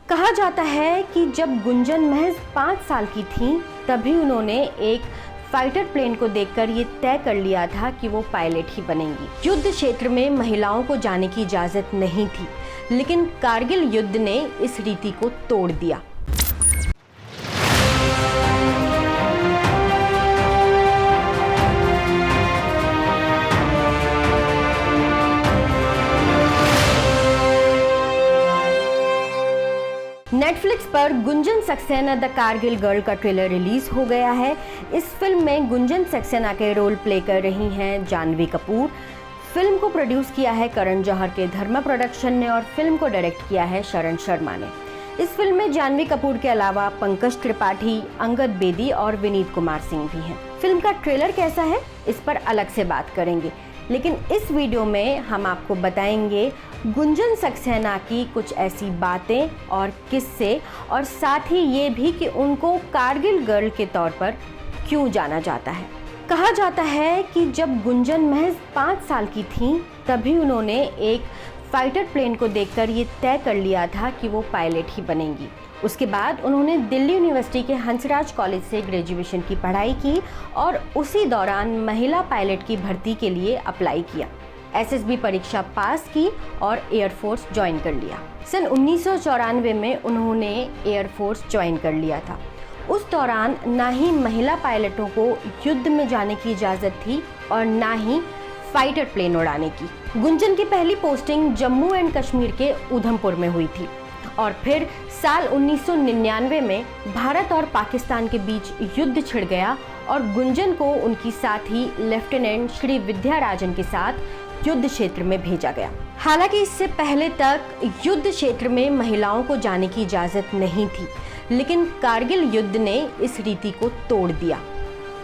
कहा जाता है कि जब गुंजन महज 5 साल की थीं, तभी उन्होंने एक फाइटर प्लेन को देखकर ये तय कर लिया था कि वो पायलट ही बनेंगी। युद्ध क्षेत्र में महिलाओं को जाने की इजाजत नहीं थी, लेकिन कारगिल युद्ध ने इस रीति को तोड़ दिया। नेटफ्लिक्स पर गुंजन सक्सेना द कारगिल गर्ल का ट्रेलर रिलीज हो गया है। इस फिल्म में गुंजन सक्सेना के रोल प्ले कर रही हैं जानवी कपूर। फिल्म को प्रोड्यूस किया है करण जौहर के धर्मा प्रोडक्शन ने और फिल्म को डायरेक्ट किया है शरण शर्मा ने। इस फिल्म में जानवी कपूर के अलावा पंकज त्रिपाठी, अंगद बेदी और विनीत कुमार सिंह भी हैं। फिल्म का ट्रेलर कैसा है, इस पर अलग से बात करेंगे, लेकिन इस वीडियो में हम आपको बताएंगे गुंजन सक्सेना की कुछ ऐसी बातें और किस्से, और साथ ही ये भी कि उनको कारगिल गर्ल के तौर पर क्यों जाना जाता है। कहा जाता है कि जब गुंजन महज 5 साल की थीं, तभी उन्होंने एक फाइटर प्लेन को देखकर ये तय कर लिया था कि वो पायलट ही बनेंगी। उसके बाद उन्होंने दिल्ली यूनिवर्सिटी के हंसराज कॉलेज से ग्रेजुएशन की पढ़ाई की और उसी दौरान महिला पायलट की भर्ती के लिए अप्लाई किया। एसएसबी परीक्षा पास की और एयरफोर्स ज्वाइन कर लिया। सन 1994 में उन्होंने एयरफोर्स ज्वाइन कर लिया था। उस दौरान ना ही महिला पायलटों को युद्ध में जाने की इजाज़त थी और ना ही फाइटर प्लेन उड़ाने की। गुंजन की पहली पोस्टिंग जम्मू एंड कश्मीर के उधमपुर में हुई थी और फिर साल 1999 में भारत और पाकिस्तान के बीच युद्ध छिड़ गया और गुंजन को उनकी साथी लेफ्टिनेंट श्री विद्याराजन के साथ युद्ध क्षेत्र में भेजा गया। हालांकि इससे पहले तक युद्ध क्षेत्र में महिलाओं को जाने की इजाजत नहीं थी, लेकिन कारगिल युद्ध ने इस रीति को तोड़ दिया।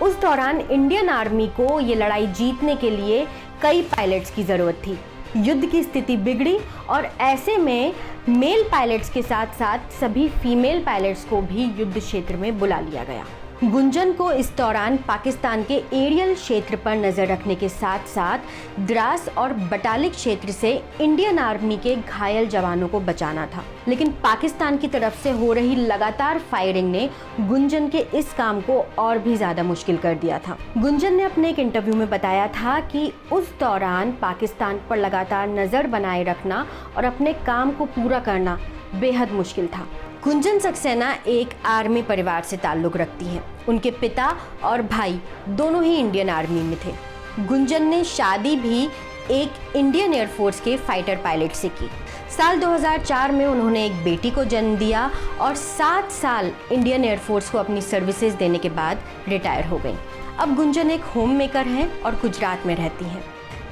उस दौरान इंडियन आर्मी को ये लड़ाई जीतने के लिए कई पायलट्स की जरूरत थी। युद्ध की स्थिति बिगड़ी और ऐसे में मेल पायलट्स के साथ साथ सभी फीमेल पायलट्स को भी युद्ध क्षेत्र में बुला लिया गया। गुंजन को इस दौरान पाकिस्तान के एरियल क्षेत्र पर नजर रखने के साथ साथ द्रास और बटालिक क्षेत्र से इंडियन आर्मी के घायल जवानों को बचाना था, लेकिन पाकिस्तान की तरफ से हो रही लगातार फायरिंग ने गुंजन के इस काम को और भी ज्यादा मुश्किल कर दिया था। गुंजन ने अपने एक इंटरव्यू में बताया था कि उस दौरान पाकिस्तान पर लगातार नजर बनाए रखना और अपने काम को पूरा करना बेहद मुश्किल था। गुंजन सक्सेना एक आर्मी परिवार से ताल्लुक रखती हैं। उनके पिता और भाई दोनों ही इंडियन आर्मी में थे। गुंजन ने शादी भी एक इंडियन एयरफोर्स के फाइटर पायलट से की। साल 2004 में उन्होंने एक बेटी को जन्म दिया और 7 साल इंडियन एयरफोर्स को अपनी सर्विसेज देने के बाद रिटायर हो गई। अब गुंजन एक होम मेकर हैं और गुजरात में रहती हैं।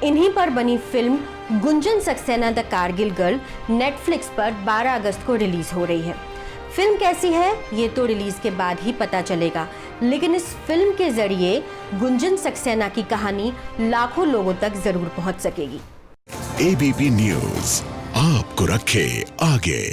इन्हीं पर बनी film Gunjan Saxena the Kargil girl Netflix पर 12 अगस्त को रिलीज हो रही है। फिल्म कैसी है ये तो रिलीज के बाद ही पता चलेगा, लेकिन इस फिल्म के जरिए गुंजन सक्सेना की कहानी लाखों लोगों तक जरूर पहुंच सकेगी। एबीपी न्यूज़ आपको रखे आगे।